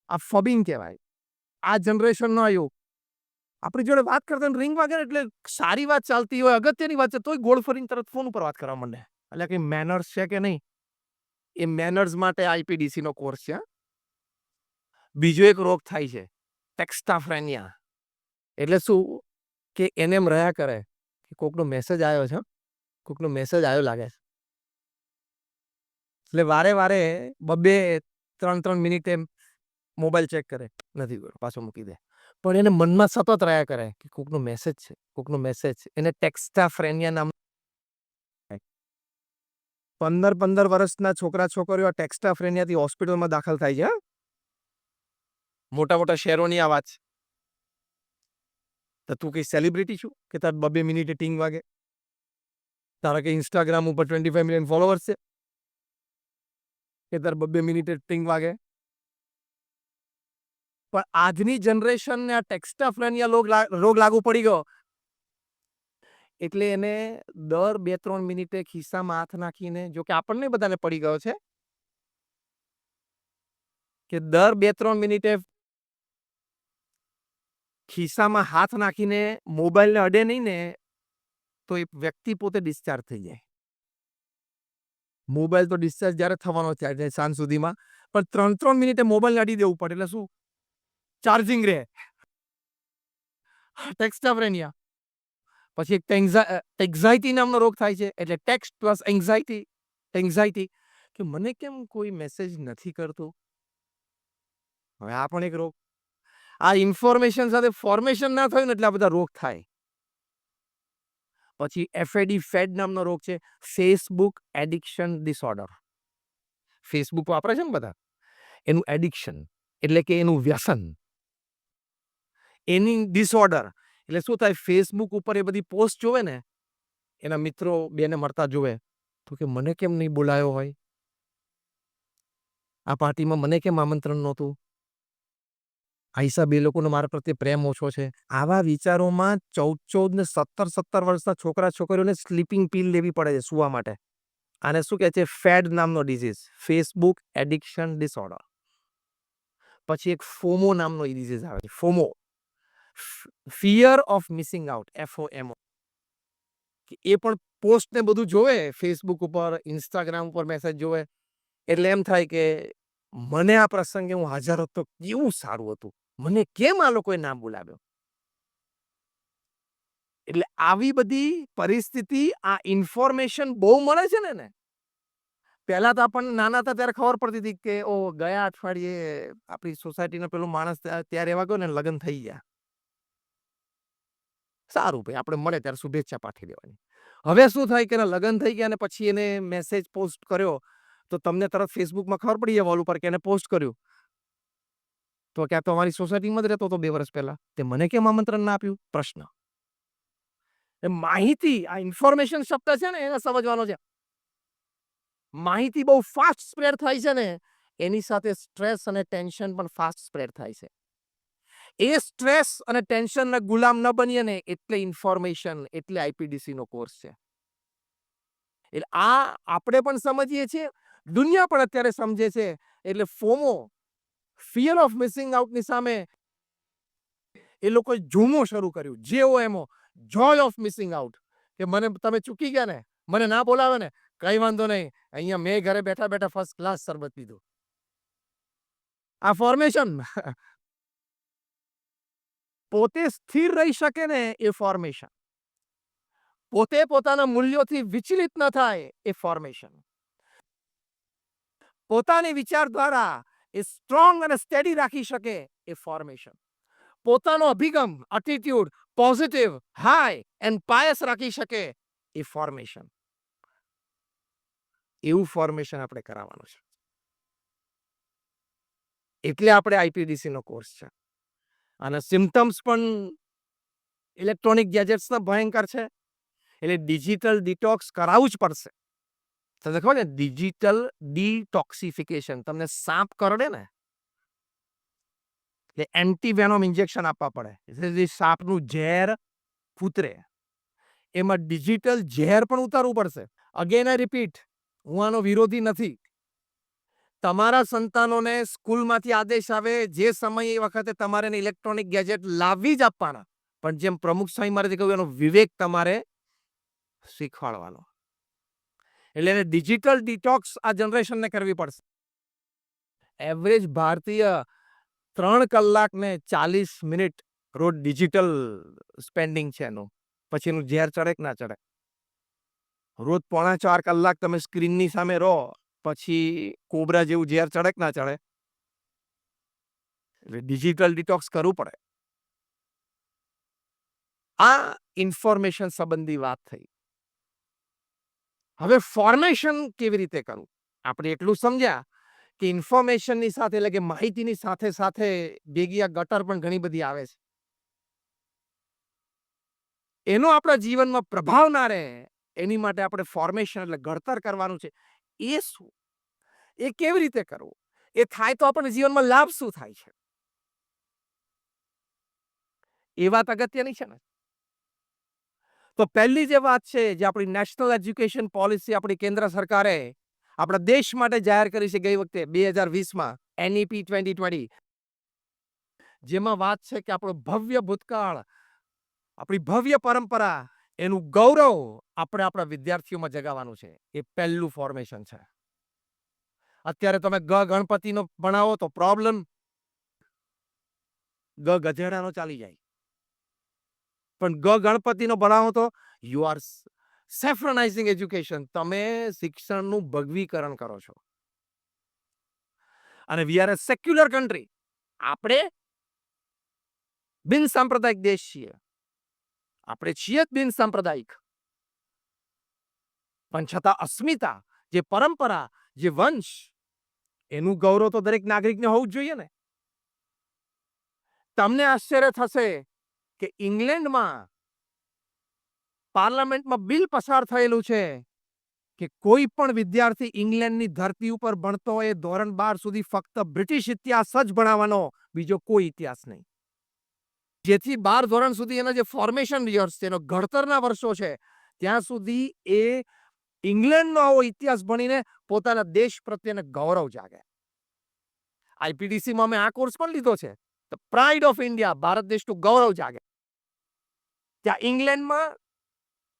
આ ફબિંગ કહેવાય. આ જનરેશનનો આ યુગ. આપણી જોડે વાત કરતા રિંગ વાગે એટલે સારી વાત ચાલતી હોય, અગત્યની વાત છે, તોય ગોળ ફરીને તરત ફોન ઉપર વાત કરવા માંડે. એટલે કે મેનર્સ છે કે નહીં, એ મેનર્સ માટે આઈપીડીસી નો કોર્સ છે. બીજો એક રોગ થાય છે ટેક્સ્ટાફ્રેનિયા. એટલે શું કે એને એમ રહ્યા કરે કે કોકનો મેસેજ આવ્યો છે, કોકનો મેસેજ આવ્યો લાગે છે. એટલે વારે વારે 2-3 મિનિટે મોબાઈલ ચેક કરે, નથી કર્યો, પાછો મૂકી દે. પણ એને મનમાં સતત રહ્યા કરે કે કોકનો મેસેજ છે, કોકનો મેસેજ છે. એને ટેક્સ્ટાફ્રેનિયા નામ. 15 વર્ષના છોકરા છોકરીઓ ટેક્સ્ટાફ્રેનિયાથી હોસ્પિટલમાં દાખલ થાય છે. મોટા મોટા શહેરોની આ વાત છે. તો તું કઈ સેલિબ્રિટી છું કે તાર 2 મિનિટે ટીંગ વાગે? તારા કે ઇન્સ્ટાગ્રામ ઉપર 25 મિલિયન ફોલોવર્સ છે કે તાર 2 મિનિટે ટીંગ વાગે? પણ આજની જનરેશનને આ ટેક્સ્ટાફ્રેનિયા રોગ લાગુ પડી ગયો. એટલે એને દર 2-3 મિનિટે ખિસ્સામાં હાથ નાખીને, જો કે આપણને બધાને પડી ગયો છે, કે દર 2-3 મિનિટે ખિસ્સામાં હાથ નાખીને મોબાઈલને અડે નહીં ને તો એ વ્યક્તિ પોતે ડિસ્ચાર્જ થઈ જાય. મોબાઈલ તો ડિસ્ચાર્જ જ્યારે થવાનો છે સાંજ સુધીમાં, પણ 3-3 મિનિટે મોબાઈલને અડી દેવું પડે એટલે શું ચાર્જિંગ રહે. ટેક્સ્ટાફ્રેનિયા. પછી એક એન્ઝાયટી નામનો રોગ થાય છે. એટલે ટેક્સ્ટ પ્લસ એન્ઝાયટી કે મને કેમ કોઈ મેસેજ નથી કરતું. હવે આ પણ એક રોગ. આ ઇન્ફોર્મેશન સાથે ફોર્મેશન ના થયું ને એટલે આ બધા રોગ થાય. પછી ફેડ નામનો રોગ છે, ફેસબુક એડિક્શન ડિસઓર્ડર. ફેસબુક વાપરે છે ને બધા, એનું એડિક્શન એટલે કે એનું વ્યસન, એની ડિસઓર્ડર. એટલે શું થાય, ફેસબુક ઉપર એ બધી પોસ્ટ જોવે ને, એના મિત્રો બેને મળતા જોવે તો કે મને કેમ નહીં બોલાયો હોય, આ પાર્ટીમાં મને કેમ આમંત્રણ નહોતું, આ હિસાબે એ લોકોનો મારા પ્રત્યે પ્રેમ ઓછો છે. આવા વિચારોમાં 14 ને 17 વર્ષના છોકરા છોકરીઓને સ્લીપિંગ પિલ લેવી પડે છે સુવા માટે. આને શું કહે છે, ફેડ નામનો ડિઝીઝ, ફેસબુક એડિક્શન ડિસઓર્ડર. પછી એક ફોમો નામનો ડિઝીઝ આવે છે, FOMO, fear of missing out, FOMO. એ પણ પોસ્ટ ને બધું જોવે ફેસબુક ઉપર, ઇન્સ્ટાગ્રામ ઉપર મેસેજ જોવે એટલે એમ થાય કે મને આ પ્રસંગે હું હાજર હતો કેવું સારું હતું, મને કેમ આ લોકોએ ના બોલાવ્યો. એટલે આવી બધી પરિસ્થિતિ, આ ઇન્ફોર્મેશન બહુ મળે છે ને. પહેલા તો આપણને નાના હતા ત્યારે ખબર પડતી હતી કે ઓ ગયા અઠવાડિયે આપણી સોસાયટીનો પેલો માણસ ત્યારે એવા ગયો ને લગ્ન થઈ ગયા. સારું ભાઈ, આપણે મળે ત્યારે શુભેચ્છા પાઠવી દેવાની. હવે શું થાય કે લગ્ન થઈ ગયા અને પછી એને મેસેજ પોસ્ટ કર્યો તો તમને તરત ફેસબુકમાં ખબર પડી જાય વોલ ઉપર કે એને પોસ્ટ કર્યું. તો ક્યાં તો અમારી સોસાયટીમાં જ રહેતો હતો 2 વર્ષ પહેલા, તે મને કેમ આમંત્રણ ના આપ્યું? પ્રશ્ન. માહિતી, આ ઇન્ફોર્મેશન શબ્દ છે ને એને સમજવાનો છે. માહિતી બહુ ફાસ્ટ સ્પ્રેડ થાય છે ને, એની સાથે સ્ટ્રેસ અને ટેન્શન પણ ફાસ્ટ સ્પ્રેડ થાય છે. એ સ્ટ્રેસ અને ટેન્શનના ગુલામ ન બનીએ ને એટલે ઇન્ફોર્મેશન, એટલે આઈપીડીસી નો કોર્સ છે. એટલે આ આપણે પણ સમજીએ છીએ, દુનિયા પણ અત્યારે સમજે છે. એટલે ફોમો, ફિયર ઓફ મિસિંગ આઉટની સામે એ લોકોએ ઝૂમો શરૂ કર્યું. જેવો એમો જોય ઓફ મિસિંગ આઉટ, કે મને તમે ચૂકી ગયા ને, મને ના બોલાવે ને, કઈ વાંધો નહીં, અહીંયા મેં ઘરે બેઠા બેઠા ફર્સ્ટ ક્લાસ શરબત પીધું. આ ફોર્મેશન. પોતે સ્થિર રહી શકે ને એ ફોર્મેશન, પોતે પોતાના મૂલ્યોથી વિચલિત ન થાય એ ફોર્મેશન, પોતાની વિચાર દ્વારા એ સ્ટ્રોંગ અને સ્ટેડી રાખી શકે એ ફોર્મેશન, પોતાનો અભિગમ, attitude positive, high and pious રાખી શકે એ ફોર્મેશન. એવું ફોર્મેશન આપણે કરાવવાનું છે. એટલે આપણે આઈપીડીસી નો કોર્સ છે. અને સિમ્પટમ્સ પણ ઇલેક્ટ્રોનિક ગેજેટ્સના ભયંકર છે. એટલે ડિજિટલ ડિટોક્સ કરાવવું જ પડશે. તમને ખબર ને, ડિજિટલ ડિટોક્સિફિકેશન. તમને સાપ કરડે ને એટલે એન્ટીવેનોમ ઇન્જેક્શન આપવા પડે. એટલે સાપનું ઝેર ઉતરે, એમાં ડિજિટલ ઝેર પણ ઉતારવું પડશે. અગેન આઈ રિપીટ, હું આનો વિરોધી નથી. તમારા સંતાનોને સ્કૂલમાંથી આદેશ આવે જે સમય એ વખતે તમારે ઇલેક્ટ્રોનિક ગેજેટ લાવી જ આપવાના, પણ જેમ પ્રમુખ સ્વામી મહારાજે કહ્યું એનો વિવેક તમારે શીખવાડવાનો. એટલે એને ડિજિટલ ડિટોક્સ આ જનરેશનને કરવી પડશે. એવરેજ ભારતીય 3 કલાક ને 40 મિનિટ રોજ ડિજિટલ સ્પેન્ડિંગ છે એનું. પછી એનું ઝેર ચડે કે ના ચડે. રોજ 3.5 કલાક તમે સ્ક્રીનની સામે રહો, પછી કોબરા જેવું ઝેર ચડે કે ના ચડે. એટલે ડિજિટલ ડિટોક્સ કરવું પડે. આ ઇન્ફોર્મેશન સંબંધી વાત થઈ. હવે ફોર્મેશન કેવી રીતે કરવું? આપણે એટલું સમજ્યા કે ઇન્ફોર્મેશનની સાથે એટલે કે માહિતીની સાથે સાથે ભેગી આ ગટર પણ ઘણી બધી આવે છે. એનો આપણા જીવનમાં પ્રભાવ ના રહે એની માટે આપણે ફોર્મેશન એટલે ઘડતર કરવાનું છે. એ શું? એ કેવી રીતે કરવું? એ થાય તો આપણને જીવનમાં લાભ શું થાય છે? એ વાત અગત્યની છે ને. તો પહેલી જે વાત છે જે આપણી નેશનલ એજ્યુકેશન પોલિસી આપણી કેન્દ્ર સરકારે આપણા દેશ માટે જાહેર કરી છે ગઈ વખતે 2020માં NEP 2020, જેમાં વાત છે કે આપણો ભવ્ય ભૂતકાળ, આપણી ભવ્ય પરંપરા, એનું ગૌરવ આપણે આપણા વિદ્યાર્થીઓમાં જગાવવાનું છે. એ પહેલું ફોર્મેશન છે. અત્યારે તમે ગણપતિનો ભણાવો તો પ્રોબ્લેમ, ગધેડાનો ચાલી જાય. પણ ગણપતિનો ભણાવો તો યુ આર સેફ્રનાઇઝિંગ એજ્યુકેશન. તમે શિક્ષણનું ભગવીકરણ કરો છો. અને we are A secular country. આપણે બિન સાંપ્રદાયિક દેશ છીએ. આપણે છીએ જ બિન સાંપ્રદાયિક. પણ છતાં અસ્મિતા, જે પરંપરા, જે વંશ, એનું ગૌરવ તો દરેક નાગરિકને હોવું જ જોઈએ ને. તમને આશ્ચર્ય થશે કે ઇંગ્લેન્ડમાં પાર્લામેન્ટમાં બિલ પસાર થયેલું છે કે કોઈ પણ વિદ્યાર્થી ઇંગ્લેન્ડની ધરતી ઉપર ભણતો હોય ધોરણ 12 સુધી ફક્ત બ્રિટિશ ઇતિહાસ જ ભણાવવાનો, બીજો કોઈ ઇતિહાસ નહીં. જેથી 12 ધોરણ સુધી એના જે ફોર્મેશન યર્સ છે, એનો ઘડતરના વર્ષો છે, ત્યાં સુધી એ ઇંગ્લેન્ડનો આવો ઇતિહાસ ભણીને પોતાના દેશ પ્રત્યેને ગૌરવ જાગે. IPDCમાં અમે આ કોર્સ પણ લીધો છે. The pride of India, Bharat દેશનું ગૌરવ જાગે. ત્યાં ઇંગ્લેન્ડમાં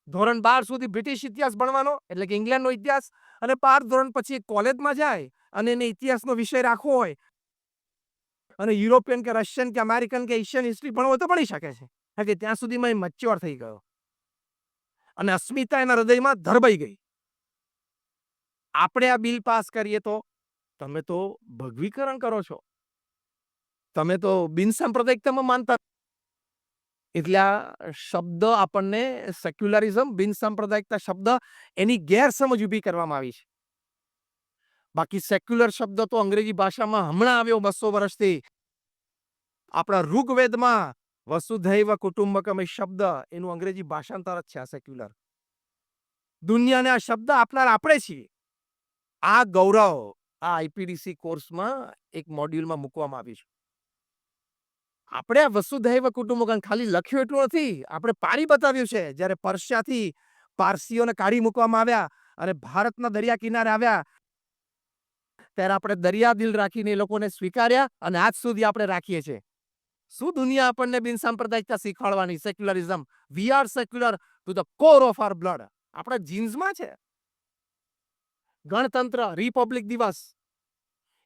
ધોરણ 12 સુધી બ્રિટિશ ઇતિહાસ ભણવાનો એટલે કે ઇંગ્લેન્ડનો ઇતિહાસ, અને 12 ધોરણ પછી કોલેજમાં જાય અને એને ઇતિહાસનો વિષય રાખવો હોય અને યુરોપિયન કે રશિયન કે અમેરિકન કે એશિયન હિસ્ટ્રી ભણવો તો ભણી શકે છે. કારણ કે ત્યાં સુધીમાં એ મેચ્યોર થઈ ગયો અને અસ્મિતા એના હૃદયમાં ધરબાઈ ગઈ. આપણે આ બિલ પાસ કરીએ તો તમે તો ભગવીકરણ કરો છો. તમે તો બિનસાંપ્રદાયિકતામાં માનતા. એટલે આ શબ્દ આપણને સેક્યુલરિઝમ, બિનસાંપ્રદાયિકતા શબ્દ એની ગેરસમજ ઊભી કરવામાં આવી છે. બાકી સેક્યુલર શબ્દ તો અંગ્રેજી ભાષામાં હમણાં આવ્યો 200 વર્ષથી. આપણા ઋગ્વેદમાં વસુધૈવ કુટુંબકમ એ શબ્દ એનું અંગ્રેજી ભાષાંતર જ છે આ સેક્યુલર. દુનિયાને આ શબ્દ આપનાર આપણે છીએ. આ ગૌરવ આ IPDC કોર્સમાં એક મોડ્યુલમાં મૂકવામાં આવ્યું છે. આપણે આ વસુધૈવ કુટુંબકમ ખાલી લખ્યું એટલું નથી, આપણે પાડી બતાવ્યું છે. જ્યારે પર્શિયાથી પારસીઓને કાઢી મૂકવામાં આવ્યા અને ભારતના દરિયા કિનારે આવ્યા ત્યારે આપણે દરિયા દિલ રાખીને એ લોકોને સ્વીકાર્યા અને આજ સુધી આપણે રાખીએ છીએ. શું દુનિયા આપણને બિનસાંપ્રદાયિકતા શીખવાડવાની? Secularism. We are secular to the core of our blood. આપણા જીન્સમાં છે. ગણતંત્ર, રિપબ્લિક દિવસ,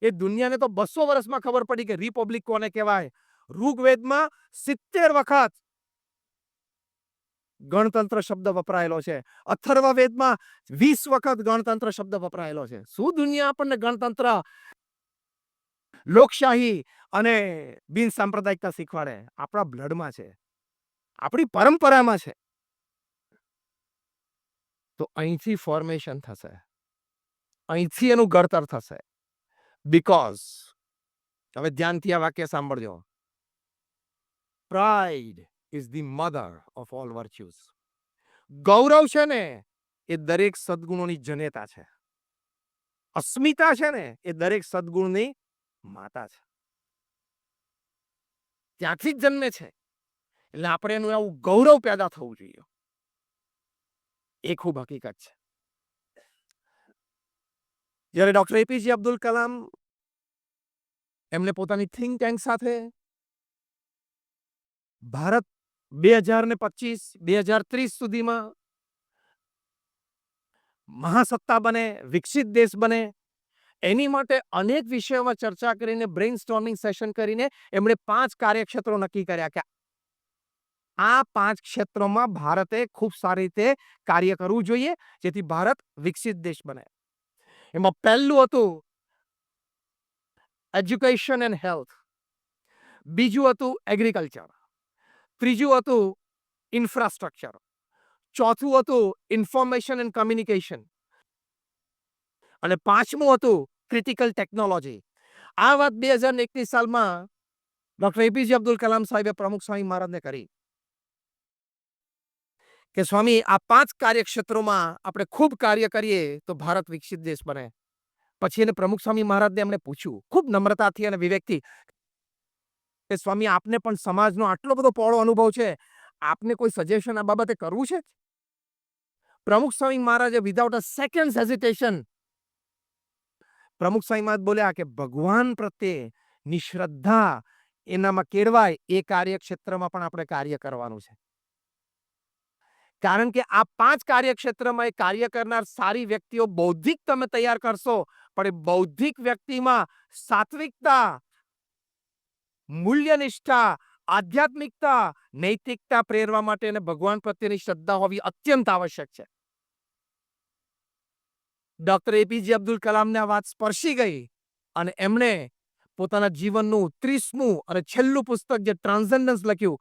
એ દુનિયાને તો 200 વર્ષમાં ખબર પડી કે રિપબ્લિક કોને કહેવાય. ઋગ્વેદમાં 70 વખત ગણતંત્ર શબ્દ વપરાયેલો છે. અથર્વવેદમાં 20 વખત ગણતંત્ર શબ્દ વપરાયેલો છે. શું દુનિયા આપણને ગણતંત્ર, લોકશાહી અને બિનસાંપ્રદાયિકતા શીખવાડે? આપણા બ્લડમાં છે, આપણી પરંપરામાં છે. તો અહીંથી ફોર્મેશન થશે, અહીંથી એનું ઘડતર થશે. બીકોઝ, હવે ધ્યાનથી આ વાક્ય સાંભળજો, pride is the mother of all virtues. ગૌરવ છે ને એ દરેક સદગુણોની જનેતા છે. અસ્મિતા છે ને એ દરેક સદગુણની માતા છે. ત્યાંથી જ જન્મે છે. એટલે આપણે એનું આવું ગૌરવ પેદા થવું જોઈએ. એ ખૂબ હકીકત છે. જ્યારે ડોક્ટર એપીજે અબ્દુલ કલામ એમને પોતાની થિંક ટેન્ક સાથે ભારત 2025-2030 સુધીમાં મહાસત્તા બને, વિકસિત દેશ બને, એની માટે અનેક વિષયોમાં ચર્ચા કરીને બ્રેઇન સ્ટોર્મિંગ સેશન કરીને એમણે 5 કાર્યક્ષેત્રો નક્કી કર્યા કે આ 5 ક્ષેત્રોમાં ભારતે ખૂબ સારી રીતે કાર્ય કરવું જોઈએ જેથી ભારત વિકસિત દેશ બને. એમાં પહેલું હતું એજ્યુકેશન એન્ડ હેલ્થ, બીજું હતું એગ્રીકલ્ચર, ત્રીજું હતું ઇન્ફ્રાસ્ટ્રક્ચર, ચોથું હતું ઇન્ફોર્મેશન એન્ડ કમ્યુનિકેશન અને પાંચમું હતું ક્રિટિકલ ટેકનોલોજી. આ વાત 2001ની સાલમાં ડોક્ટર એપીજે અબ્દુલ કલામ સાહેબે પ્રમુખ સ્વામી મહારાજને કરી કે સ્વામી આ 5 કાર્યક્ષેત્રોમાં આપણે ખૂબ કાર્ય કરીએ તો ભારત વિકસિત દેશ બને. પછી એને પ્રમુખ સ્વામી મહારાજને એમણે પૂછ્યું ખૂબ નમ્રતાથી અને વિવેકથી કે સ્વામી આપને પણ સમાજનો આટલો બધો પહોળો અનુભવ છે, આપને કોઈ સજેશન આ બાબતે કરવું છે? પ્રમુખ સ્વામી મહારાજે વિધાઉટ અ સેકન્ડ હેઝિટેશન પ્રમુખ સ્વામી મહારાજ બોલ્યા કે ભગવાન પ્રત્યે નિશ્રદ્ધા એનામાં કેળવાય એ કાર્યક્ષેત્રમાં પણ આપણે કાર્ય કરવાનું છે. કારણ કે આ 5 કાર્યક્ષેત્રમાં એ કાર્ય કરનાર સારી વ્યક્તિઓ બૌદ્ધિક તમે તૈયાર કરશો પણ એ બૌદ્ધિક વ્યક્તિમાં સાત્વિકતા, મૂલ્યનિષ્ઠા, આધ્યાત્મિકતા, નૈતિકતા પ્રેરવા માટે અને ભગવાન પ્રત્યેની શ્રદ્ધા હોવી અત્યંત આવશ્યક છે. ડોક્ટર એપીજે અબ્દુલ કલામને આ વાત સ્પર્શી ગઈ અને એમણે પોતાના જીવનનું 30મું અને છેલ્લું પુસ્તક જે ટ્રાન્સેન્ડન્સ લખ્યું.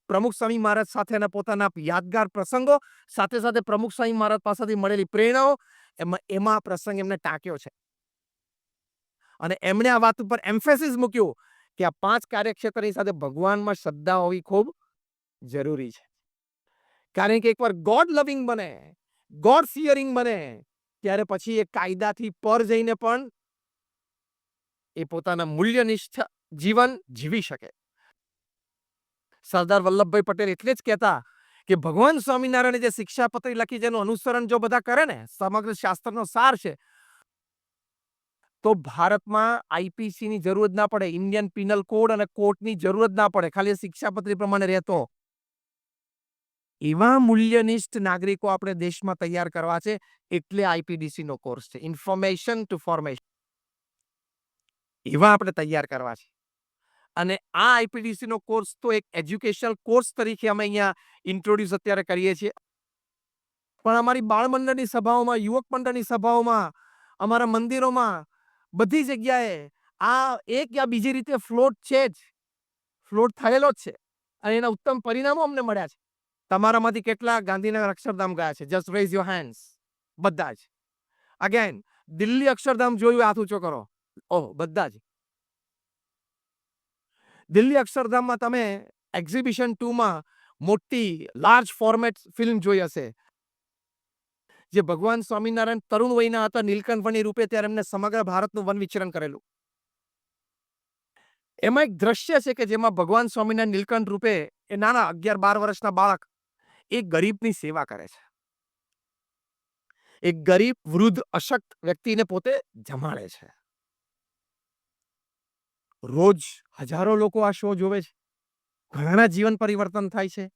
પ્રમુખ સ્વામી મહારાજ સાથેના પોતાના યાદગાર પ્રસંગો સાથે સાથે પ્રમુખ સ્વામી મહારાજ પાસેથી મળેલી પ્રેરણાઓ એમાં પ્રસંગ એમને ટાંક્યો છે. અને એમણે આ વાત ઉપર એમ્ફેસિસ મૂક્યું કે આ 5 કાર્યક્ષેત્રની સાથે ભગવાનમાં શ્રદ્ધા હોવી ખૂબ જરૂરી છે. કારણ કે એકવાર ગોડ લવિંગ બને, ગોડ ફિયરિંગ બને ત્યારે પછી એ કાયદાથી પર જઈને પણ એ પોતાના મૂલ્યનિષ્ઠ જીવન જીવી શકે. સરદાર વલ્લભભાઈ પટેલ એટલે જ કહેતા કે ભગવાન સ્વામિનારાયણે જે શિક્ષાપત્રી લખી જેનું અનુસરણ જો બધા કરે ને સમગ્ર શાસ્ત્રનો સાર છે તો ભારતમાં આઈપીસીની જરૂર જ ના પડે, ઇન્ડિયન પિનલ કોડ અને કોર્ટની જરૂર જ ના પડે, ખાલી શિક્ષાપત્રી પ્રમાણે રહેતો. એવા મૂલ્યનિષ્ઠ નાગરિકો આપણે દેશમાં તૈયાર કરવા છે એટલે આઈપીડીસી નો કોર્સ છે, ઇન્ફોર્મેશન ટુ ફોર્મેશન. એવા આપણે તૈયાર કરવા છે. અને આ આઈપીડીસી નો કોર્સ તો એક એજ્યુકેશનલ કોર્સ તરીકે અમે અહીંયા ઇન્ટ્રોડ્યુસ અત્યારે કરીએ છીએ. પણ અમારી બાળ મંડળની સભાઓમાં, યુવક મંડળની સભાઓમાં, અમારા મંદિરોમાં બધી જગ્યાએ આ એક યા બીજી રીતે ફ્લોટ છે જ, ફ્લોટ થયેલો જ છે અને એના ઉત્તમ પરિણામો અમને મળ્યા છે. તમારામાંથી કેટલા ગાંધીનગર અક્ષરધામ ગયા છે? Just rays your hands. બધા જ. અગેન દિલ્હી અક્ષરધામ જોયું, હાથ ઊંચો કરો. ઓહ, બધા જ. દિલ્હી અક્ષરધામમાં તમે એક્ઝિબિશન 2માં મોટી લાર્જ ફોર્મેટ ફિલ્મ જોઈ હશે જે ભગવાન સ્વામિનારાયણ તરુણ વયના હતા નીલકંઠ વણી રૂપે ત્યારે એમને સમગ્ર ભારતનું વન વિચરણ કરેલું. એમાં એક દ્રશ્ય છે કે જેમાં ભગવાન સ્વામિનારાયણ નીલકંઠ રૂપે એ નાના 11-12 વર્ષના બાળક એક ગરીબની સેવા કરે છે. એક ગરીબ વૃદ્ધ અશક્ત વ્યક્તિને પોતે જમાડે છે. રોજ હજારો લોકો આ શો જોવે છે. ઘણાના જીવન પરિવર્તન થાય છે.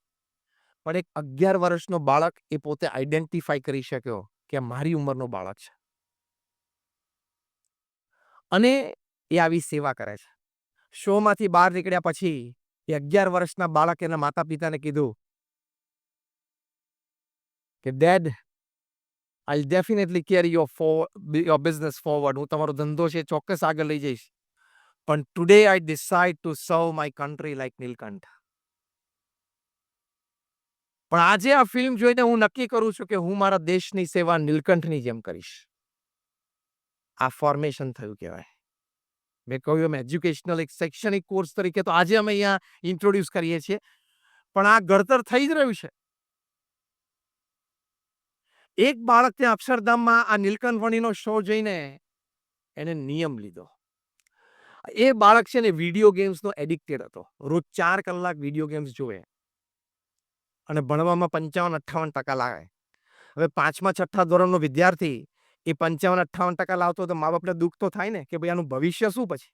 પણ એક 11 વર્ષનો બાળક એ પોતે આઈડેન્ટિફાઈ કરી શક્યો કે મારી ઉંમરનો બાળક છે અને એ આવી સેવા કરે છે. શોમાંથી બહાર નીકળ્યા પછી એ 11 વર્ષના બાળકે એના માતા પિતાને કીધું કે dad, I definitely carry your business forward. હું તમારો ધંધો છે ચોક્કસ આગળ લઈ જઈશ. પણ today I decide to serve my country like Neelkanth. પણ આજે આ ફિલ્મ જોઈને હું નક્કી કરું છું કે હું મારા દેશની સેવા નીલકંઠની જેમ કરીશ. આ ફોર્મેશન થયું કહેવાય. મેં કહ્યું એમ એજ્યુકેશનલ એક શૈક્ષણિક કોર્સ તરીકે તો આજે અમે અહીંયા ઇન્ટ્રોડ્યુસ કરીએ છીએ પણ આ ઘડતર થઈ જ રહ્યું છે. એક બાળક ત્યાં અક્ષરધામમાં આ નીલકંઠ વણીનો શો જોઈને એને નિયમ લીધો. એ બાળક છે ને વિડીયો ગેમ્સનો એડિક્ટેડ હતો. રોજ 4 કલાક વિડીયો ગેમ્સ જોવે અને ભણવામાં 55-58% લાવે. હવે 5મા-6ઠ્ઠા ધોરણનો વિદ્યાર્થી એ 55-58% લાવતો તો મા બાપને દુઃખ તો થાય ને કે ભાઈ આનું ભવિષ્ય શું પછી?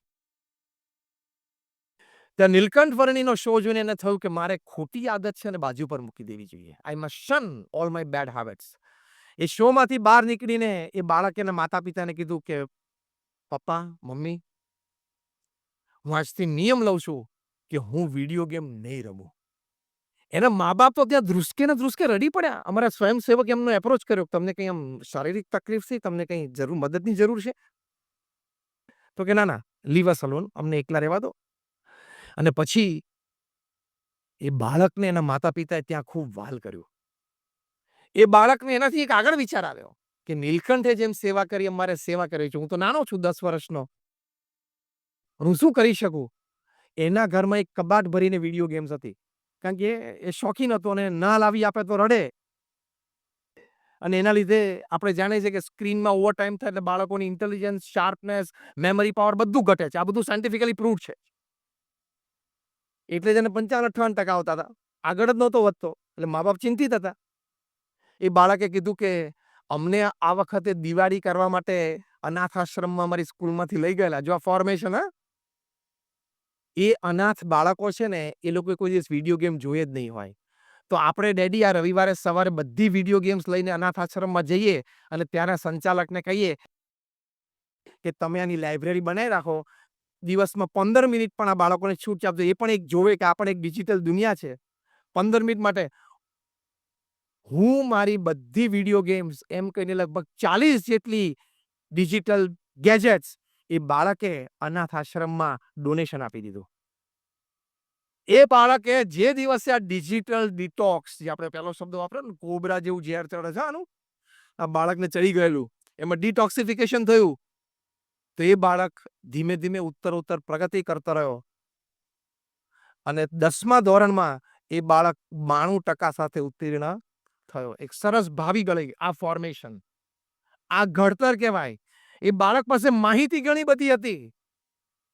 ત્યાં નીલકંઠ વર્ણીનો શો જોઈને એને થયું કે મારે ખોટી આદત છે ને બાજુ પર મૂકી દેવી જોઈએ. I must shun all my bad habits. એ શોમાંથી બહાર નીકળીને એ બાળકે એના માતા-પિતાને કીધું કે પપ્પા, મમ્મી, હું આજથી નિયમ લઉં છું કે હું વિડિયો ગેમ નહીં રમું. એના મા-બાપ તો ત્યાં ધ્રુસકે ને ધ્રુસકે રડી પડ્યા. અમારા સ્વયંસેવક એમનો એપ્રોચ કર્યો, તમને કંઈ આમ શારીરિક તકલીફ છે? તમને કંઈ મદદની જરૂર છે? તો કે ના, ના, લીવ અસ અલોન, અમને એકલા રહેવા દો. અને પછી એ બાળકને એના માતા-પિતાએ ત્યાં ખૂબ વહાલ કર્યું. એ બાળકને એનાથી એક આગળ વિચાર આવ્યો કે નીલકંઠે જેમ સેવા કરી એમ મારે સેવા કરવી છે. હું તો નાનો છું, 10 વર્ષનો. હું શું કરી શકું? એના ઘરમાં એક કબાટ ભરીને વિડિયો ગેમ્સ હતી. કારણ કે એ શોખીન હતો અને ના લાવી આપે તો રડે. અને એના લીધે આપણે જાણીએ છીએ કે સ્ક્રીનમાં ઓવર ટાઈમ થાય એટલે બાળકોની ઇન્ટેલિજન્સ, શાર્પનેસ, મેમરી પાવર બધું ઘટે છે. આ બધું સાયન્ટિફિકલી પ્રૂવ્ડ છે. એટલે જ એને 55-58% આવતા હતા. આગળ જ નહોતો વધતો. એટલે મા-બાપ ચિંતિત હતા. એ બાળકે કીધું કે અમને આ વખતે દિવાળી કરવા માટે અનાથ આશ્રમમાં અમારી સ્કૂલમાંથી લઈ ગયેલા. જો આ ફોર્મેશન, હા? એ અનાથ બાળકો છે ને, એ લોકોએ કોઈ દિવસ વિડિયો ગેમ જોઈ જ નહીં હોય. તો આપણે ડેડી આ રવિવારે સવારે બધી વિડિયો ગેમ્સ લઈને અનાથ આશ્રમમાં જઈએ અને ત્યાંના સંચાલકને કહીએ કે તમે આની લાઇબ્રેરી બનાવી રાખો. દિવસમાં 15 મિનિટ પણ આ બાળકોને છૂટ આપજો. એ પણ એક જોવે કે આ પણ એક ડિજિટલ દુનિયા છે. 15 મિનિટ માટે હું મારી બધી વિડિયો ગેમ્સ એમ કહીને લગભગ 40 જેટલી ડિજિટલ ગેજેટ્સ એ બાળકે અનાથ આશ્રમમાં ડોનેશન આપી દીધું. એ બાળકે જે દિવસે આ ડિજિટલ ડિટોક્સ, જે આપણે પહેલો શબ્દ વાપર્યો ને, કોબરા જેવું ઝેર ચડે છે આનું, આ બાળકને ચડી ગયેલું, એમાં ડિટોક્સિફિકેશન થયું. તો એ બાળક ધીમે ધીમે ઉત્તરોત્તર પ્રગતિ કરતો રહ્યો અને 10મા ધોરણમાં એ બાળક 92% સાથે ઉત્તીર્ણ થયો. એક સરસ ભાવિ ગળી. આ ફોર્મેશન, આ ઘડતર કહેવાય. એ બાળક પાસે માહિતી ઘણી બધી હતી,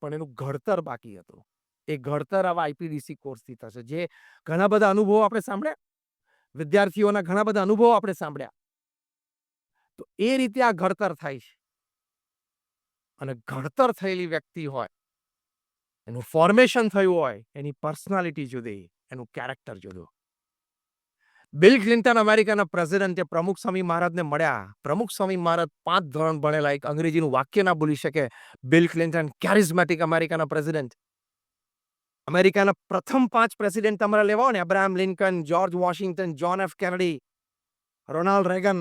પણ એનું ઘડતર બાકી હતું. એ ઘડતર આવા આઈપીડીસી કોર્સથી થશે. જે ઘણા બધા અનુભવો આપણે સાંભળ્યા, વિદ્યાર્થીઓના ઘણા બધા અનુભવો આપણે સાંભળ્યા. તો એ રીતે આ ઘડતર થાય છે. અને ઘડતર થયેલી વ્યક્તિ હોય, એનું ફોર્મેશન થયું હોય, એની પર્સનાલિટી જુદી, એનું કેરેક્ટર જુદું. બિલ ક્લિન્ટન અમેરિકાના પ્રેસિડેન્ટે પ્રમુખ સ્વામી મહારાજને મળ્યા. પ્રમુખ સ્વામી મહારાજ 5 ધોરણ ભણેલા, એક અંગ્રેજીનું વાક્ય ના બોલી શકે. બિલ ક્લિન્ટન કેરિઝમેટિક અમેરિકાના પ્રેસિડેન્ટ. અમેરિકાના પ્રથમ 5 પ્રેસિડેન્ટ તમારે લેવા હોય ને, Abraham Lincoln, George Washington, John F Kennedy, Ronald Reagan,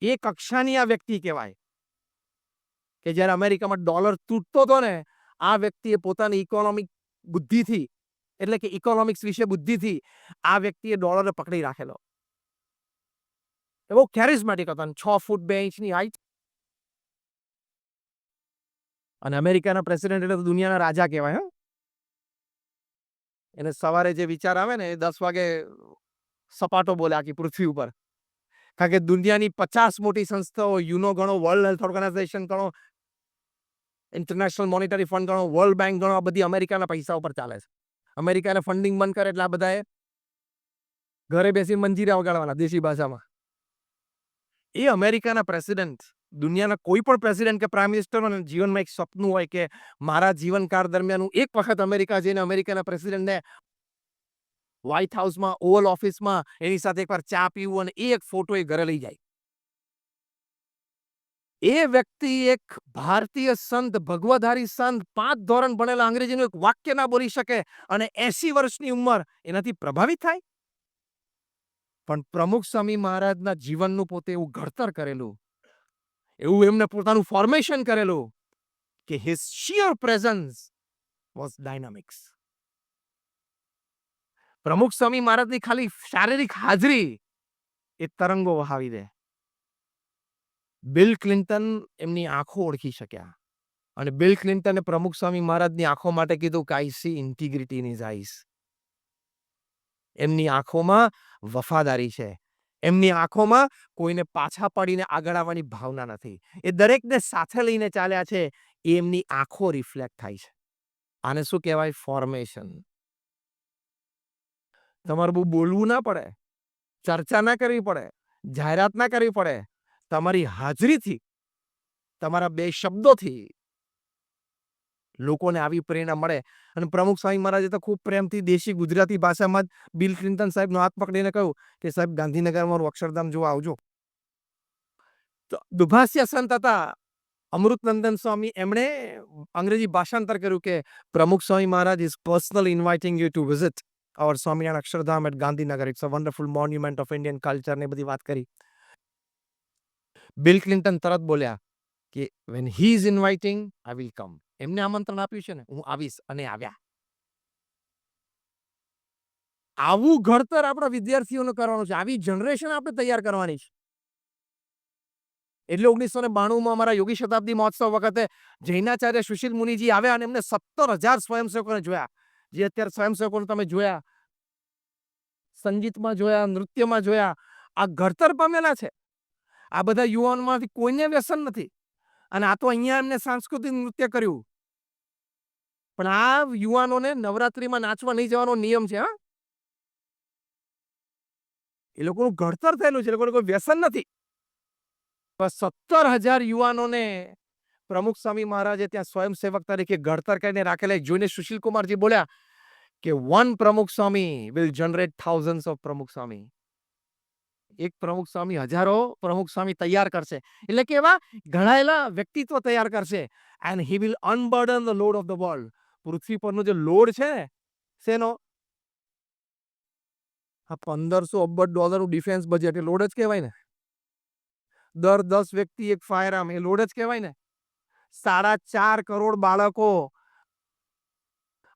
એ કક્ષાની આ વ્યક્તિ કહેવાય. કે જ્યારે અમેરિકામાં ડોલર તૂટતો હતો ને, આ વ્યક્તિએ પોતાની ઇકોનોમિક બુદ્ધિથી, એટલે કે ઇકોનોમિક્સ વિશે બુદ્ધિથી આ વ્યક્તિએ ડોલરને પકડી રાખેલો. એ બહુ કેરિઝમેટિક હતો. 6 ફૂટ 2 ઇંચની હાઈટ. અને અમેરિકાના પ્રેસિડેન્ટ એટલે તો દુનિયાના રાજા કહેવાય. હા, એને સવારે જે વિચાર આવે ને, એ 10 વાગે સપાટો બોલે આખી પૃથ્વી ઉપર. કારણ કે દુનિયાની 50 મોટી સંસ્થાઓ, યુનો ગણો, વર્લ્ડ હેલ્થ ઓર્ગેનાઇઝેશન ગણો, ઇન્ટરનેશનલ મોનિટરી ફંડ ગણો, વર્લ્ડ બેંક ગણો, આ બધી અમેરિકાના પૈસા ઉપર ચાલે છે. અમેરિકાને ફંડિંગ બંધ કરે એટલે આ બધાએ ઘરે બેસી મંજીરા વગાડવાના દેશી ભાષામાં. એ અમેરિકાના પ્રેસિડેન્ટ, દુનિયાના કોઈ પણ પ્રેસિડેન્ટ કે પ્રાઇમ મિનિસ્ટરનું જીવનમાં એક સપનું હોય કે મારા જીવનકાળ દરમિયાન હું એક વખત અમેરિકા જઈને અમેરિકાના પ્રેસિડેન્ટને વ્હાઇટ હાઉસમાં, ઓવલ ઓફિસમાં એની સાથે એકવાર ચા પીવું અને એક ફોટો એ ઘરે લઈ જાય. એ વ્યક્તિ એક ભારતીય સંત, ભગવધારી સંત, 5 ધોરણ ભણેલા, અંગ્રેજીનું એક વાક્ય ના બોલી શકે અને 80 વર્ષની ઉંમર, એનાથી પ્રભાવિત થાય. પણ પ્રમુખ સ્વામી મહારાજના જીવનનું પોતે એવું ઘડતર કરેલું, એવું એમને પોતાનું ફોર્મેશન કરેલું કે his shear presence was dynamics. પ્રમુખ સ્વામી મહારાજની ખાલી શારીરિક હાજરી એ તરંગો વહાવી દે. બિલ ક્લિન્ટન એમની આંખો ઓળખી શક્યા. અને બિલ ક્લિન્ટને પ્રમુખ સ્વામી મહારાજની આંખો માટે કીધું કે I see integrity in his eyes. એમની આંખોમાં વફાદારી છે. એમની આંખોમાં કોઈને પાછા પડીને આગળ આવવાની ભાવના નથી. એ દરેકને સાથે લઈને ચાલ્યા છે. એ એમની આંખો રિફ્લેક્ટ થાય છે. આને શું કહેવાય? ફોર્મેશન. તમારે બહુ બોલવું ના પડે, ચર્ચા ના કરવી પડે, જાહેરાત ના કરવી પડે. તમારી હાજરીથી તમારા 2 શબ્દોથી લોકોને આવી પ્રેરણા મળે. અને પ્રમુખ સ્વામી મહારાજે તો ખૂબ પ્રેમથી દેશી ગુજરાતી ભાષામાં જ બિલ ક્લિન્ટન સાહેબનો હાથ પકડીને કહ્યું કે સાહેબ ગાંધીનગરમાં મારું અક્ષરધામ જોવા આવજો. તો દુભાષ્ય સંત હતા અમૃતનંદન સ્વામી, એમણે અંગ્રેજી ભાષાંતર કર્યું કે Pramukh Swami Maharaj is personally inviting you to visit our Swaminarayan Akshardham at Gandhinagar. It's a wonderful monument of Indian culture ને બધી વાત કરી. બિલ ક્લિન્ટન તરત બોલ્યા કે when he is inviting I will come. એમને આમંત્રણ આપ્યું છે ને હું આવીશ, અને આવ્યા. આવું ઘડતર આપણા વિદ્યાર્થીઓને કરવાનું છે. આવી જનરેશન આપણે તૈયાર કરવાની છે. એટલે 1992માં અમારા યોગી શતાબ્દી મહોત્સવ વખતે જૈનાચાર્ય સુશીલ મુનિજી આવ્યા અને એમને 17,000 સ્વયંસેવકોને જોયા. જે અત્યારે સ્વયંસેવકોને તમે જોયા, સંગીતમાં જોયા, નૃત્યમાં જોયા, આ ઘડતર પામેલા છે. આ બધા યુવાનોમાંથી કોઈને વ્યસન નથી. અને આ તો અહીંયા એમને સાંસ્કૃતિક નૃત્ય કર્યું. પણ આ યુવાનોને નવરાત્રીમાં નાચવા નહીં જવાનો નિયમ છે. હા, એ લોકોનું ઘડતર થયેલું છે. એ લોકોને કોઈ વ્યસન નથી. 17,000 યુવાનોને પ્રમુખ સ્વામી મહારાજે ત્યાં સ્વયંસેવક તરીકે ઘડતર કરીને રાખેલા. જોઈને સુશીલ કુમારજી બોલ્યા કે વન પ્રમુખ સ્વામી વિલ જનરેટ થાઉઝન્ડ્સ ઓફ પ્રમુખ સ્વામી. એક પ્રમુખ સ્વામી હજારો પ્રમુખ સ્વામી તૈયાર કરશે. એટલે કે એવા ઘડાયેલા વ્યક્તિત્વ તૈયાર કરશે. And he will unburden the load of the world. પૃથ્વી પરનો જે લોડ છે ને, શેનો? આ $1,500 અબજ ડિફેન્સ બજેટ એ લોડ જ કહેવાય ને. દર 10 વ્યક્તિ એક ફાયર આર્મ, એ લોડ જ કહેવાય ને. 4.5 કરોડ બાળકો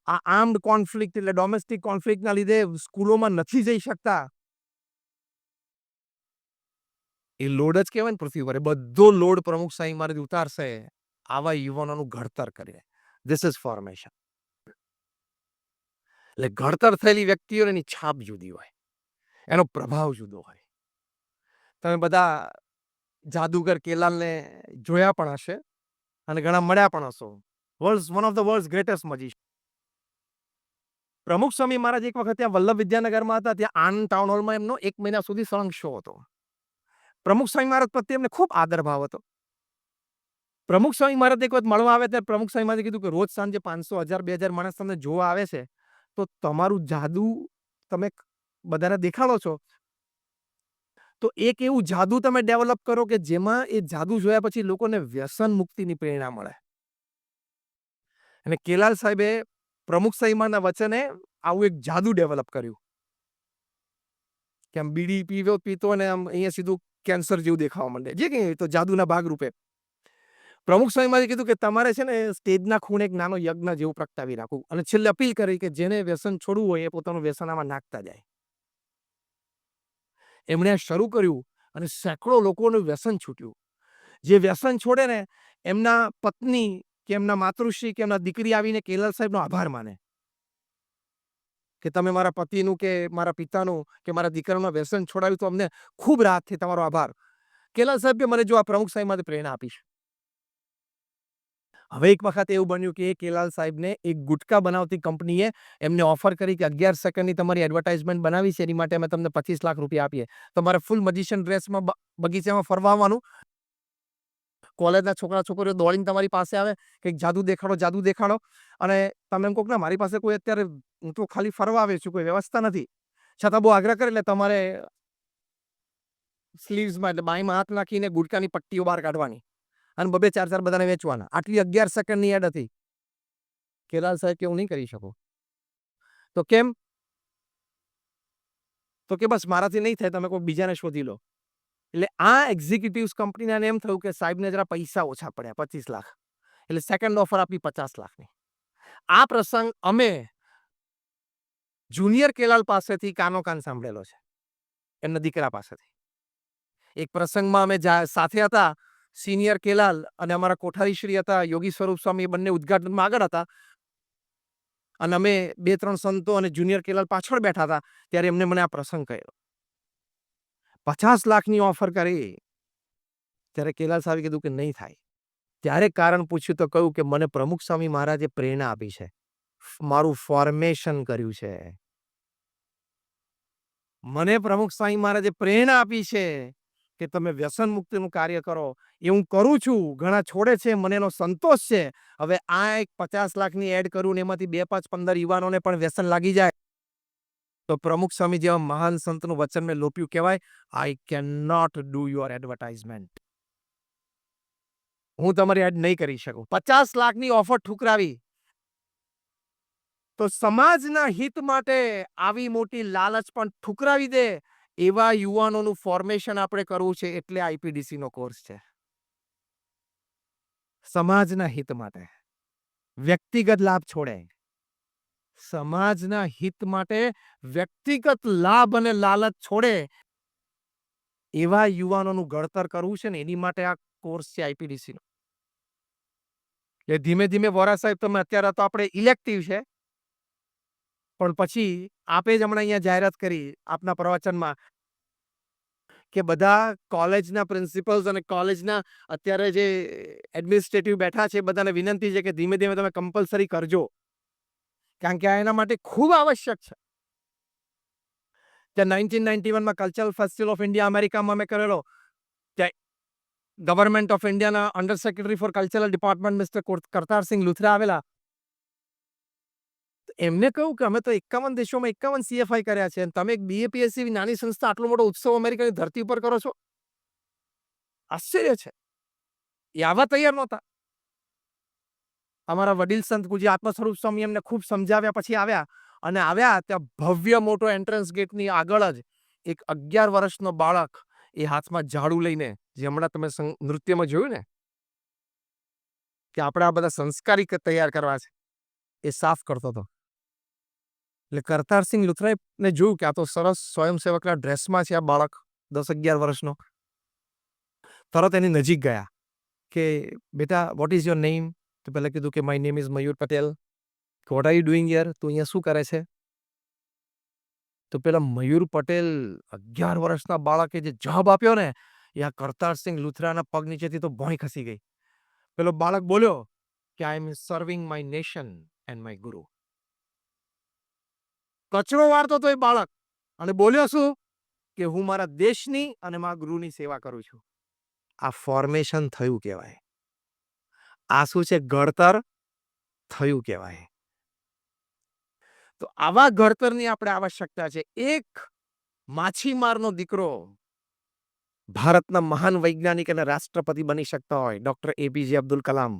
આ આર્મ્ડ કોન્ફ્લિક્ટ એટલે ડોમેસ્ટિક કોન્ફ્લિક્ટના લીધે સ્કૂલોમાં નથી જઈ શકતા. એ લોડ જ કહેવાય ને પૃથ્વી પર. એ બધો લોડ પ્રમુખ સ્વામી મહારાજ ઉતારશે આવા યુવાનોનું ઘડતર કરીને. This is formation. એટલે ઘડતર થયેલી વ્યક્તિઓની છાપ જુદી હોય, એનો પ્રભાવ જુદો હોય. તમે બધા જાદુગર કેલાલને જોયા પણ હશે અને ઘણા મળ્યા પણ હશો. One of the world's greatest magician. Pramukh Swami મહારાજ એક વખત ત્યાં વલ્લભ વિદ્યાનગરમાં હતા. ત્યાં આનંદ ટાઉન હોલમાં એમનો 1 મહિના સુધી સળંગ શો હતો. પ્રમુખ સ્વામી મહારાજ પ્રત્યે એમને ખૂબ આદર ભાવ હતો. પ્રમુખ સ્વામી મહારાજ એક વખત મળવા આવે ત્યારે પ્રમુખ સ્વામી મહારાજે કીધું કે રોજ સાંજે 500, 1000, 2000 માણસ તમને જોવા આવે છે, તો તમારું જાદુ તમે બધાને દેખાડો છો, તો એક એવું જાદુ તમે ડેવલપ કરો કે જેમાં એ જાદુ જોયા પછી લોકોને વ્યસન મુક્તિની પ્રેરણા મળે. અને કેલાલ સાહેબે પ્રમુખ સ્વામી મહારાજના વચને આવું એક જાદુ ડેવલપ કર્યું કે આમ બીડી પીતો અને આમ અહીંયા સીધું કેન્સર જેવું દેખાવા માંડે. જે કંઈ તો જાદુના ભાગરૂપે પ્રમુખ સ્વામી મહારાજે કીધું કે તમારે છે ને સ્ટેજના ખૂણે એક નાનો યજ્ઞ જેવું પ્રગટાવી રાખવું. અને છેલ્લે અપીલ કરી કે જેને વ્યસન છોડવું હોય એ પોતાનું વ્યસન આમાં નાખતા જાય. એમણે આ શરૂ કર્યું અને સેંકડો લોકોનું વ્યસન છૂટ્યું. જે વ્યસન છોડે ને એમના પત્ની કે એમના માતૃશ્રી કે એમના દીકરી આવીને કેલાલ સાહેબનો આભાર માને કે તમે મારા પતિનું કે મારા પિતાનું કે મારા દીકરાનું વ્યસન છોડાવ્યું, તો અમને ખૂબ રાહત થઈ, તમારો આભાર. કેલાલ સાહેબે મને જો આ પ્રમુખ સ્વામી માટે પ્રેરણા આપી છે. હવે એક વખત એવું બન્યું કે કેલાલ સાહેબને એક ગુટકા બનાવતી કંપનીએ એમને ઓફર કરી કે 11 સેકન્ડની તમારી એડવર્ટાઇઝમેન્ટ બનાવી છે, એની માટે અમે તમને 25 લાખ રૂપિયા આપીએ. તમારે ફૂલ મજીશિયન ડ્રેસમાં બગીચામાં ફરવા આવવાનું. કોલેજના છોકરા છોકરીઓ દોડીને તમારી પાસે આવે કે જાદુ દેખાડો, જાદુ દેખાડો. અને તમે એમ કહો કે ના, મારી પાસે કોઈ અત્યારે, હું તો ખાલી ફરવા આવ્યો છું, કોઈ વ્યવસ્થા નથી. છતાં બહુ આગ્રહ કરે એટલે તમારે સ્લીવ્સમાં એટલે બાંયમાં હાથ નાખીને ગુટકાની પટ્ટીઓ બહાર કાઢવાની અને 2-4 બધાને વેચવાના. આટલી 11 સેકન્ડની એડ હતી. કેલાલ સાહેબ કે હું નહીં કરી શકું. તો કેમ? તો કે બસ મારાથી નહીં થાય, તમે કોઈ બીજાને શોધી લો. એટલે આ એક્ઝિક્યુટિવ્સ કંપનીને એમ થયું કે સાહેબને જરા પૈસા ઓછા પડ્યા, 25 લાખ. એટલે સેકન્ડ ઓફર આપી 50 લાખની. આ પ્રસંગ અમે જુનિયર કેલાલ પાસેથી કાનો કાન સાંભળેલો છે, એમના દીકરા પાસેથી. એક પ્રસંગમાં અમે સાથે હતા, સિનિયર કેલાલ અને અમારા કોઠારીશ્રી હતા યોગી સ્વરૂપ સ્વામી, એ બંને ઉદ્ઘાટનમાં આગળ હતા અને અમે 2-3 સંતો અને જુનિયર કેલાલ પાછળ બેઠા હતા. ત્યારે એમને મને આ પ્રસંગ કહ્યો. 50 લાખની ઓફર કરી ત્યારે કેલાલ સાહેબે કીધું કે નહીં થાય. ત્યારે કારણ પૂછ્યું તો કહ્યું કે મને પ્રમુખ સ્વામી મહારાજે પ્રેરણા આપી છે, મારું ફોર્મેશન કર્યું છે. મને પ્રમુખ સ્વામી મહારાજે પ્રેરણા આપી છે કે તમે વ્યસન મુક્તિનું કાર્ય કરો. એ હું કરું છું. ઘણા છોડે છે. મને એનો સંતોષ છે. હવે આ એક 50 લાખની એડ કરું ને એમાંથી 2, 5, 15 યુવાનોને પણ વ્યસન લાગી જાય તો પ્રમુખ સ્વામી જેવા મહાન સંતનું વચન મેં લોપ્યું કહેવાય, I can not do your advertisement. હું તમારી એડ નહીં કરી શકું. 50 લાખની ઓફર ઠુકરાવી તો સમાજના હિત માટે આવી મોટી લાલચ પણ ઠુકરાવી દે એવા યુવાનોનું ફોર્મેશન આપણે કરવું છે એટલે આઈપીડીસીનો કોર્સ છે. સમાજના હિત માટે વ્યક્તિગત લાભ છોડે. સમાજના હિત માટે વ્યક્તિગત લાભ અને લાલચ છોડે એવા યુવાનોનું ઘડતર કરવું છે ને એની માટે આ કોર્સ છે આઈપીડીસીનો. એટલે ધીમે ધીમે વોરા સાહેબ તમે અત્યારે તો આપણે ઇલેક્ટિવ છે પણ પછી આપે જ હમણાં અહીંયા જાહેરાત કરી આપના પ્રવચનમાં કે બધા કોલેજના પ્રિન્સિપલ્સ અને કોલેજના અત્યારે જે એડમિનિસ્ટ્રેટિવ બેઠા છે બધાને વિનંતી છે કે ધીમે ધીમે તમે કમ્પલસરી કરજો. કારણ કે આ એના માટે ખૂબ આવશ્યક છે. ત્યાં 1991માં કલ્ચરલ ફેસ્ટિવલ ઓફ ઇન્ડિયા અમેરિકામાં અમે કરેલો. ત્યાં ગવર્મેન્ટ ઓફ ઇન્ડિયાના under secretary for cultural department mister Kartar Singh Luthra આવેલા. એમને કહ્યું કે અમે તો 51 દેશોમાં 51 સીએફઆઈ કર્યા છે. તમે એક બીએપીએસસી નાની સંસ્થા આટલો મોટો ઉત્સવ અમેરિકાની ધરતી ઉપર કરો છો. આશ્ચર્ય છે. એ આવા તૈયાર નહોતા. અમારા વડીલ સંત પૂજ્ય આત્મસ્વરૂપ સ્વામી એમને ખૂબ સમજાવ્યા પછી આવ્યા અને આવ્યા ત્યાં ભવ્ય મોટો એન્ટ્રન્સ ગેટની આગળ જ એક 11 વર્ષનો બાળક એ હાથમાં ઝાડુ લઈને, જે હમણાં તમે નૃત્યમાં જોયું ને કે આપણે આ બધા સંસ્કારી તૈયાર કરવા છે, એ સાફ કરતો હતો. એટલે કરતારસિંહ લુથરાએ જોયું કે આ તો સરસ સ્વયંસેવકના ડ્રેસમાં છે આ બાળક 10-11 વર્ષનો. તરત એની નજીક ગયા કે બેટા વોટ ઇઝ યોર નેમ? તો પહેલા કીધું કે my name is Mayur Patel. What are you doing here? તું અહીંયા શું કરે છે? તો પેલા મયુર પટેલ 11 વર્ષના બાળકે જે જવાબ આપ્યો ને એ આ કરતારસિંહ લુથરાના પગ નીચેથી તો ભોંય ખસી ગઈ. પેલો બાળક બોલ્યો કે I am serving my nation and my guru. કચરો વાળતો તો એ બાળક અને બોલ્યો શું કે હું મારા દેશની અને મારા ગુરુની સેવા કરું છું. આ ફોર્મેશન થયું કહેવાય. આ શું છે? ઘડતર થયું કહેવાય. તો આવા ઘડતરની આપણે આવશ્યકતા છે. એક માછીમારનો દીકરો ભારતના મહાન વૈજ્ઞાનિક અને રાષ્ટ્રપતિ બની શકતા હોય, ડોક્ટર એપીજે અબ્દુલ કલામ.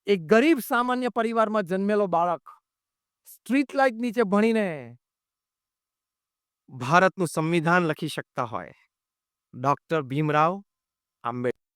એક ગરીબ સામાન્ય પરિવારમાં જન્મેલો બાળક સ્ટ્રીટ લાઇટ નીચે ભણીને ભારતનું સંવિધાન લખી શકતા હોય, ડોક્ટર ભીમરાવ આંબેડકર.